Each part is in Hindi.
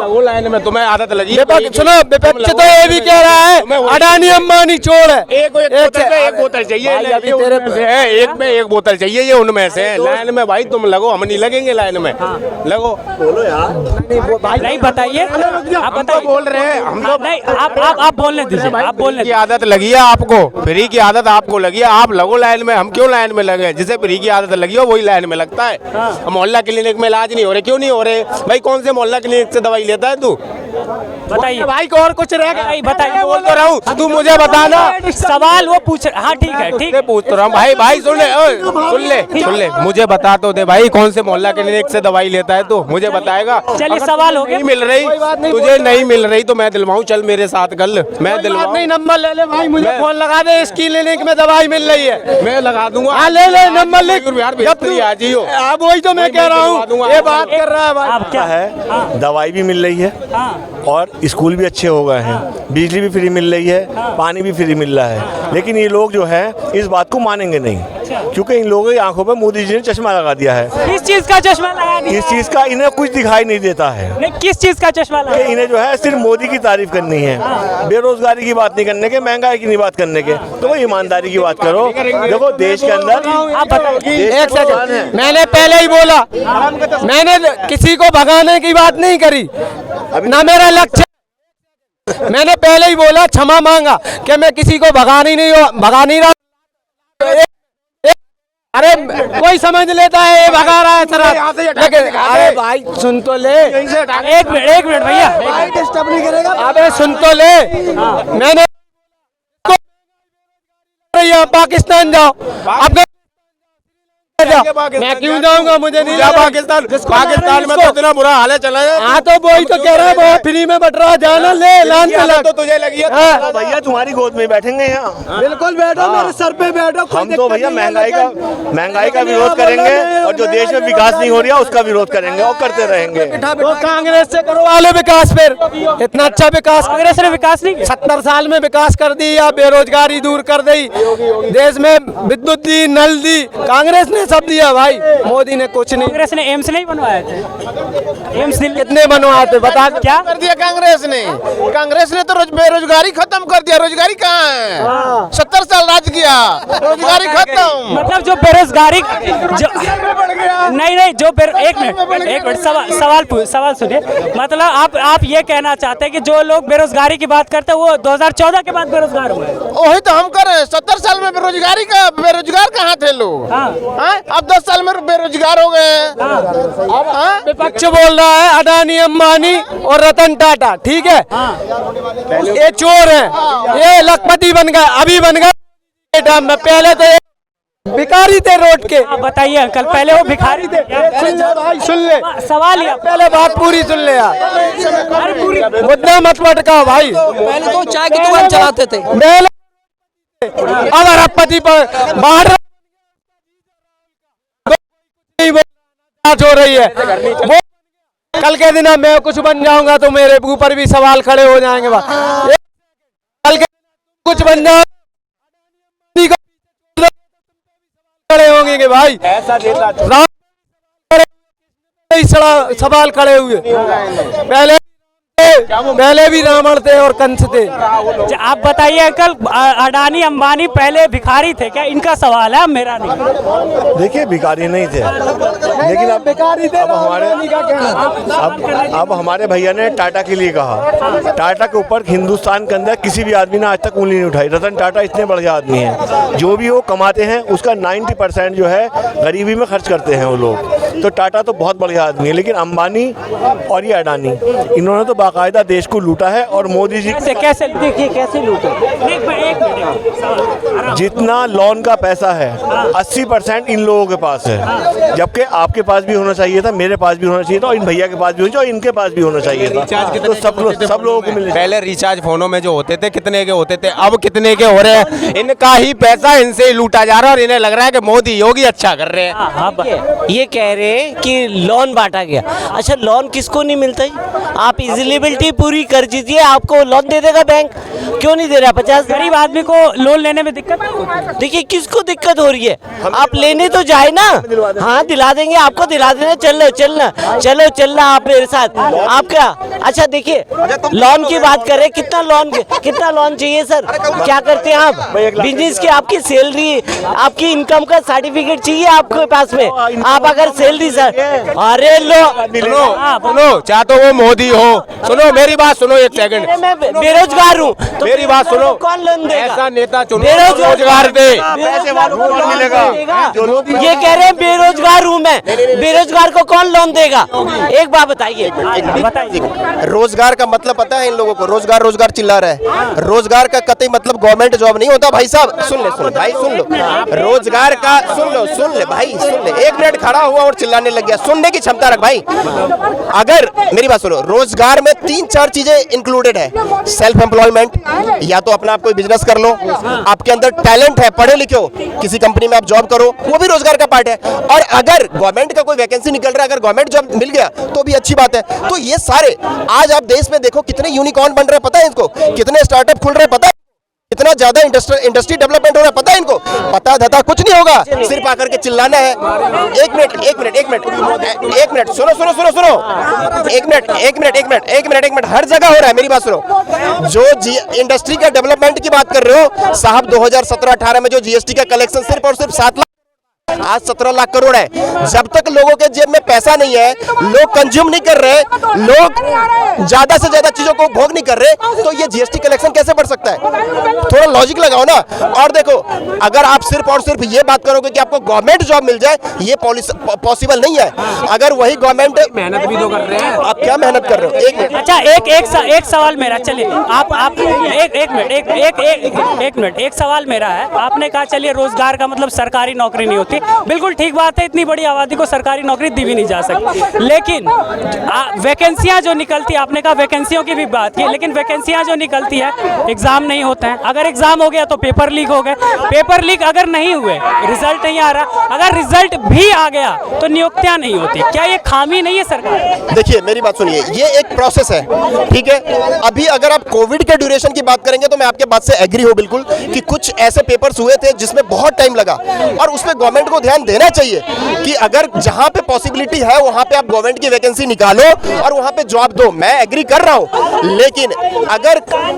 लगो लाइन में, तुम्हें आदत लगी। सुनो, विपक्ष तो ये भी कह रहा है अडानी अंबानी चोर है। एक बोतल चाहिए, एक में एक बोतल चाहिए, ये उनमें से लाइन में भाई तुम लगो, हम नहीं लगेंगे लाइन में। लगो, बोलो यार। नहीं बताइए, आप बताइए। बोल रहे हैं हम लोग, नहीं आप बोलने दीजिए, आप बोलने की आदत लगी है आपको, फ्री की आदत आपको लगी है, आप लगो लाइन में। हम क्यों लाइन में लगे? जिसे फ्री की आदत लगी हो वही लाइन में लगता है। मोहल्ला क्लिनिक में इलाज नहीं हो रहे, क्यों नहीं हो रहे भाई? कौन से मोहल्ला क्लिनिक से दवाई लेता है तू? बताइए भाई को और कुछ रह गया? बताइए, बोल तो रहा हूँ, तू मुझे बताना। सवाल वो पूछ। हाँ ठीक है, ठीक है, पूछ तो रहा हूँ भाई सुन ले, मुझे बता तो दे भाई, कौन से मोहल्ला क्लिनिक से दवाई लेता है तू? मुझे बताएगा। चलिए, सवाल हो गया। नहीं मिल रही तुझे, नहीं मिल रही तो मैं दिलवाऊँ, चल मेरे साथ कल मैं दिलवाऊँ। नहीं, नंबर ले ले भाई, मुझे फोन लगा दे, इस क्लिनिक में दवाई मिल रही है, मैं लगा दूंगा। हाँ ले ले, नंबर लिख। आज ही हो, अब वही तो मैं कह रहा हूँ, ये बात कर रहा है भाई। आप क्या है, दवाई भी मिल रही है और स्कूल भी अच्छे हो गए हैं, बिजली भी फ्री मिल रही है, पानी भी फ्री मिल रहा है। लेकिन ये लोग जो है इस बात को मानेंगे नहीं, क्योंकि इन लोगों की आंखों पर मोदी जी ने चश्मा लगा दिया है। किस चीज का चश्मा लगा दिया? इस चीज का इन्हें कुछ दिखाई नहीं देता है। नहीं, किस चीज का चश्मा लगा? इन्हें जो है सिर्फ मोदी की तारीफ करनी है, बेरोजगारी की बात नहीं करने के, महंगाई की नहीं बात करने के। तो वो ईमानदारी की बात करो। देखो देश के अंदर, आप बताइए। एक सेकंड, मैंने पहले ही बोला, मैंने किसी को भगाने की बात नहीं करी, ना मेरा लक्ष्य। मैंने पहले ही बोला, क्षमा मांगा कि मैं किसी को भगा नहीं रहा। अरे कोई समझ लेता है ये भगा रहा है सर, लेकिन अरे भाई सुन तो ले, एक मिनट भैया, डिस्टर्ब नहीं करेगा। अबे सुन तो ले, मैंने पाकिस्तान जाओ, अपने मैं क्यों जाऊंगा? मुझे नहीं जा पाकिस्तान में तो इतना बुरा हाल है, चला जाए। हाँ तो वही तो कह रहा है, बहुत फ्री में बट रहा, जाना ले लान पे लग। तो तुझे लगी है तो भैया तुम्हारी गोद में बैठेंगे यहाँ। बिल्कुल बैठो, मेरे सर पे बैठो। हम तो भैया महंगाई का विरोध करेंगे, और जो देश में विकास नहीं हो रहा उसका विरोध करेंगे और करते रहेंगे। तो कांग्रेस से करवा लो विकास, फिर इतना अच्छा विकास कांग्रेस ने विकास नहीं किया। 70 साल में विकास कर दी, या बेरोजगारी दूर कर दी, देश में विद्युत दी, नल दी, कांग्रेस ने सब दिया भाई, मोदी ने कुछ नहीं। कांग्रेस ने एम्स नहीं बनवाया थे? एम्स कितने बनवाए थे बता? क्या कर दिया कांग्रेस ने? कांग्रेस ने तो बेरोजगारी खत्म कर दिया। रोजगारी कहाँ है? 70 साल राज किया, रोजगारी खत्म। मतलब जो बेरोजगारी नहीं जो एक मिनट सवाल सुनिए। मतलब आप ये कहना चाहते हैं कि जो लोग बेरोजगारी की बात करते हैं वो 2014 के बाद बेरोजगार हुए? वही तो हम कर रहे हैं। 70 साल में बेरोजगार कहाँ थे लोग? अब 10 साल में बेरोजगार हो गए। अब विपक्ष बोल रहा है अडानी अंबानी और रतन टाटा, ठीक है, ये चोर हैं, ये लखपति बन गए, अभी बन गए। पहले तो भिखारी थे रोड के। बताइए अंकल, पहले वो भिखारी थे। सुन ले भाई, सुन ले सवाल ही पहले बात पूरी सुन ले यार, मुद्दा मत भटकाओ भाई। पहले तो चाय की दुकान चलाते थे, अब अरबपति पर बाहर हो रही है। वो कल के दिन मैं कुछ बन जाऊंगा तो मेरे ऊपर भी सवाल खड़े हो जाएंगे। कल के कुछ बन जाओ खड़े होंगे कि भाई सवाल खड़े हुए। पहले भी रावण थे और कंस थे। आप बताइए अंकल, अडानी अंबानी पहले भिखारी थे क्या? इनका सवाल है, मेरा नहीं। देखिए भिखारी नहीं थे, लेकिन अब भिखारी थे। अब हमारे भैया ने टाटा के लिए कहा। टाटा के ऊपर हिंदुस्तान के अंदर किसी भी आदमी ने आज तक उंगली नहीं उठाई। रतन टाटा इतने बढ़िया आदमी हैं, जो भी वो कमाते हैं उसका 90% जो है गरीबी में खर्च करते हैं वो लोग। तो टाटा तो बहुत बढ़िया आदमी है, लेकिन अंबानी और ये अडानी, इन्होंने तो बाकायदा देश को लूटा है। और मोदी जी कैसे देखिए कैसे लूटा? जितना लोन का पैसा है 80% इन लोगों के पास है, जबकि आपके पास भी होना चाहिए था, मेरे पास भी होना चाहिए था, और इन भैया के पास भी होना चाहिए, और इनके पास भी होना चाहिए था। तो सब लोगों को मिले। पहले रिचार्ज फोनों में जो होते थे कितने के होते थे, अब कितने के हो रहे हैं? इनका ही पैसा इनसे ही लूटा जा रहा है, और इन्हें लग रहा है कि मोदी योगी अच्छा कर रहे हैं। ये कह रहे हैं कि लोन बांटा गया। अच्छा, लोन किसको नहीं मिलता है? आप एलिजिबिलिटी पूरी कर दीजिए, आपको लोन दे देगा बैंक। क्यों नहीं दे रहा 50? गरीब आदमी को लोन लेने में दिक्कत नहीं होती? देखिए किसको दिक्कत हो रही है, आप लेने तो जाए ना। हाँ दिला देंगे, आपको दिला देना। चलना आप मेरे साथ। आप क्या अच्छा देखिए, लोन की बात करें, कितना लोन चाहिए सर? क्या करते हैं आप? बिजनेस की आपकी सैलरी, आपकी इनकम का सर्टिफिकेट चाहिए आपके पास में? आप अगर सैलरी सर, अरे लो सुनो, चाहे तो वो मोदी हो, सुनो मेरी बात सुनो एक सेकंड। मैं बेरोजगार हूँ तो मेरी बात सुनो, कौन लोन देगा? ऐसा नेता चुनो बेरोजगार रोजगार दे। पैसे वालों को कौन मिलेगा? ये कह रहे हैं बेरोजगार हूँ मैं, बेरोजगार को कौन लोन देगा? एक बात बताइए। रोजगार का मतलब पता है इन लोगों को? रोजगार चिल्ला रहा है। रोजगार का कतई मतलब गवर्नमेंट जॉब नहीं होता भाई साहब। सुन ले भाई, सुन लो। रोजगार का सुन ले भाई, सुन ले। 1 मिनट खड़ा हुआ और चिल्लाने लग गया। सुनने की क्षमता रख भाई। अगर मेरी बात सुनो, रोजगार में 3-4 चीजें इंक्लूडेड है। सेल्फ एम्प्लॉयमेंट, या तो अपना आप कोई बिजनेस कर लो, आपके अंदर टैलेंट है, पढ़े लिखे हो, किसी कंपनी में आप जॉब करो, वो भी रोजगार का पार्ट है। और अगर गवर्नमेंट का कोई वैकेंसी निकल रहा है, अगर गवर्नमेंट जॉब मिल गया तो भी अच्छी बात है। तो ये सारे आज आप देश में देखो कितने यूनिकॉर्न बन रहे हैं, पता है इनको? कितने स्टार्टअप खुल रहे हैं, पता है? इतना ज्यादा इंडस्ट्री डेवलपमेंट हो रहा है, पता है इनको? पता धता कुछ नहीं होगा, सिर्फ आकर के चिल्लाना है। एक मिनट सुनो। एक मिनट हर जगह हो रहा है। मेरी बात सुनो, जो इंडस्ट्री का डेवलपमेंट की बात कर रहे हो साहब, 2017-18 में जो जीएसटी का कलेक्शन सिर्फ और सिर्फ 7 लाख, आज 17 लाख करोड़ है। जब तक लोगों के जेब में पैसा नहीं है, लोग कंज्यूम नहीं कर रहे, लोग ज्यादा से ज्यादा चीजों को भोग नहीं कर रहे, तो ये जीएसटी कलेक्शन कैसे बढ़ सकता है? थोड़ा लॉजिक लगाओ ना। और देखो, अगर आप सिर्फ और सिर्फ ये बात करोगे कि आपको गवर्नमेंट जॉब मिल जाए, ये पॉसिबल नहीं है। अगर वही गवर्नमेंट, मेहनत भी तो कर रहे हैं। आप क्या मेहनत कर रहे हो? एक मिनट, अच्छा एक सवाल मेरा, चलिए आप एक मिनट, एक सवाल मेरा है। आपने कहा चलिए रोजगार का मतलब सरकारी नौकरी नहीं होती, बिल्कुल ठीक बात है। इतनी बड़ी आबादी को सरकारी नौकरी दी भी नहीं जा सकती, लेकिन वैकेंसियां जो निकलती है, आपने कहा वैकेंसियों की भी बात की, लेकिन वैकेंसियां जो निकलती है, एग्जाम नहीं होते हैं। अगर एग्जाम हो गया तो पेपर लीक हो गए, पेपर लीक अगर नहीं हुए, रिजल्ट नहीं आ रहा, अगर रिजल्ट भी आ गया तो नियुक्तियां नहीं होती। क्या ये खामी नहीं है सरकार? देखिए मेरी बात सुनिए, ये एक प्रोसेस है, ठीक है? अभी अगर आप कोविड के ड्यूरेशन की बात करेंगे तो मैं आपके बात से एग्री हूं बिल्कुल कि कुछ ऐसे पेपर्स हुए थे जिसमें बहुत टाइम लगा, और उसमें गवर्नमेंट को ध्यान देना चाहिए कि अगर जहां पे पॉसिबिलिटी है वहां पे आप गवर्नमेंट की वैकेंसी निकालो और वहां पे जॉब दो। मैं एग्री कर रहा हूं, लेकिन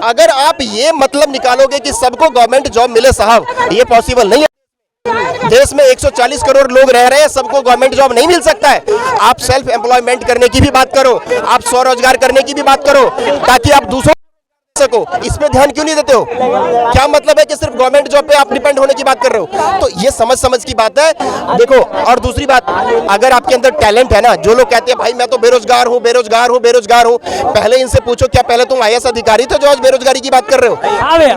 अगर आप ये मतलब निकालोगे कि सबको गवर्नमेंट जॉब मिले साहब, ये पॉसिबल नहीं है। देश में 140 करोड़ लोग रह रहे हैं, सबको गवर्नमेंट जॉब नहीं मिल सकता है। आप सेल्फ एम्प्लॉयमेंट करने की भी बात करो, आप स्वरोजगार करने की भी बात करो, ताकि आप दूसरों सको। इस पे ध्यान क्यों नहीं देते हो? क्या मतलब है कि सिर्फ गवर्नमेंट जॉब पे आप डिपेंड होने की बात कर रहे हो? तो ये समझ की बात है। देखो, और दूसरी बात, अगर आपके अंदर टैलेंट है ना, जो लोग कहते हैं भाई मैं तो बेरोजगार हूँ, पहले इनसे पूछो क्या पहले तुम आईएएस अधिकारी थे जो आज बेरोजगारी की बात कर रहे हो?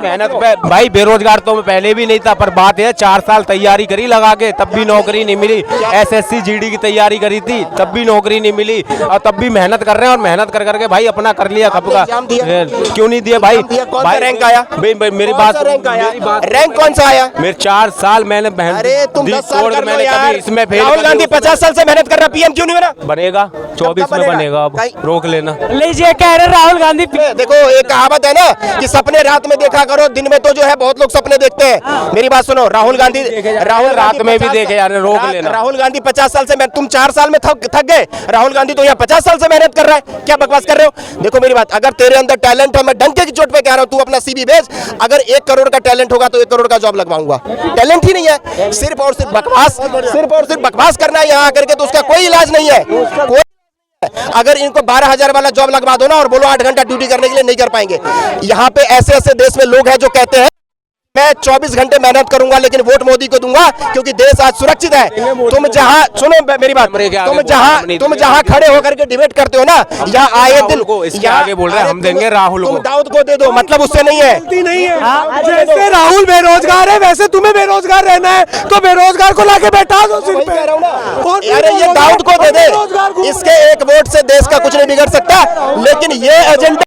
मेहनत भाई, बेरोजगार तो मैं पहले भी नहीं था, पर बात है 4 साल तैयारी करी लगा के, तब भी नौकरी नहीं मिली। SSC GD की तैयारी करी थी, तब भी नौकरी नहीं मिली, और तब भी मेहनत कर रहे हैं, और मेहनत कर करके भाई अपना कर लिया खप का। क्यों नहीं दिया भाई? कौन सा रैंक आया? मेरी बात, रैंक कौन सा आया? मेरे 4 साल मैंने अरे तुम 10 साल कर लो मैंने यार। कभी इसमें फेल। राहुल गांधी 50 साल से मेहनत कर रहा, पीएम क्यों नहीं बना? बनेगा 24 में बनेगा, अब रोक लेना। लीजिए, कह रहे राहुल गांधी। देखो, एक कहावत है ना कि सपने रात में देखा करो, दिन में तो जो है बहुत लोग सपने देखते हैं। मेरी बात सुनो, राहुल गांधी रात में भी देखे यार, रोक लेना। राहुल गांधी 50 साल से, तुम 4 साल में थक गए, राहुल गांधी तो यहाँ 50 साल से मेहनत कर रहा है। क्या बकवास कर रहे हो? देखो मेरी बात, अगर तेरे अंदर टैलेंट है, मैं डंके की चोट पे कह रहा हूँ, तू अपना CV भेज। अगर 1 करोड़ का टैलेंट होगा तो 1 करोड़ का जॉब लगवाऊंगा। टैलेंट ही नहीं है, सिर्फ और सिर्फ बकवास करना है यहाँ आकर के, तो उसका कोई इलाज नहीं है। कोई, अगर इनको 12,000 वाला जॉब लगवा दो ना और बोलो 8 घंटा ड्यूटी करने के लिए, नहीं कर पाएंगे। यहाँ पे ऐसे देश में लोग हैं जो कहते हैं मैं 24 घंटे मेहनत करूंगा लेकिन वोट मोदी को दूंगा क्योंकि देश आज सुरक्षित है। तुम जहां, सुनो मेरी बात, तुम जहां खड़े होकर के डिबेट करते हो ना, यहाँ आए दिन इसके आगे बोल रहे हैं हम देंगे राहुल को, दाऊद को दे दो, मतलब उससे नहीं है। जैसे राहुल बेरोजगार है वैसे तुम्हें बेरोजगार रहना है, तो बेरोजगार को लाके बैठा दो सिर पे। अरे ये दाऊद को दे दे, इसके 1 वोट से देश का कुछ नहीं बिगड़ सकता, लेकिन ये एजेंडा,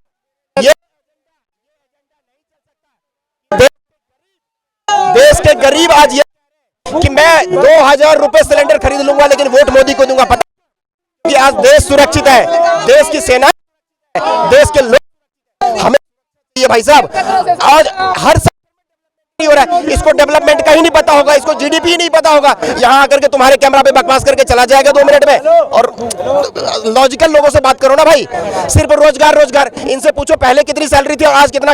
देश के गरीब आज ये कि मैं 2,000 रुपए सिलेंडर खरीद लूंगा लेकिन वोट मोदी को दूंगा। पता कि आज देश सुरक्षित है, देश की सेना, देश के लोग हमें ये भाई साहब आज हर नहीं हो रहा है, इसको डेवलपमेंट का ही नहीं पता होगा, इसको जीडीपी ही नहीं पता होगा, यहाँ आकर के तुम्हारे कैमरा पे बकवास करके चला जाएगा 2 मिनट में। और लॉजिकल लोगों से बात करो ना भाई, सिर्फ रोजगार रोजगार, इनसे पूछो पहले कितनी सैलरी थी और आज कितना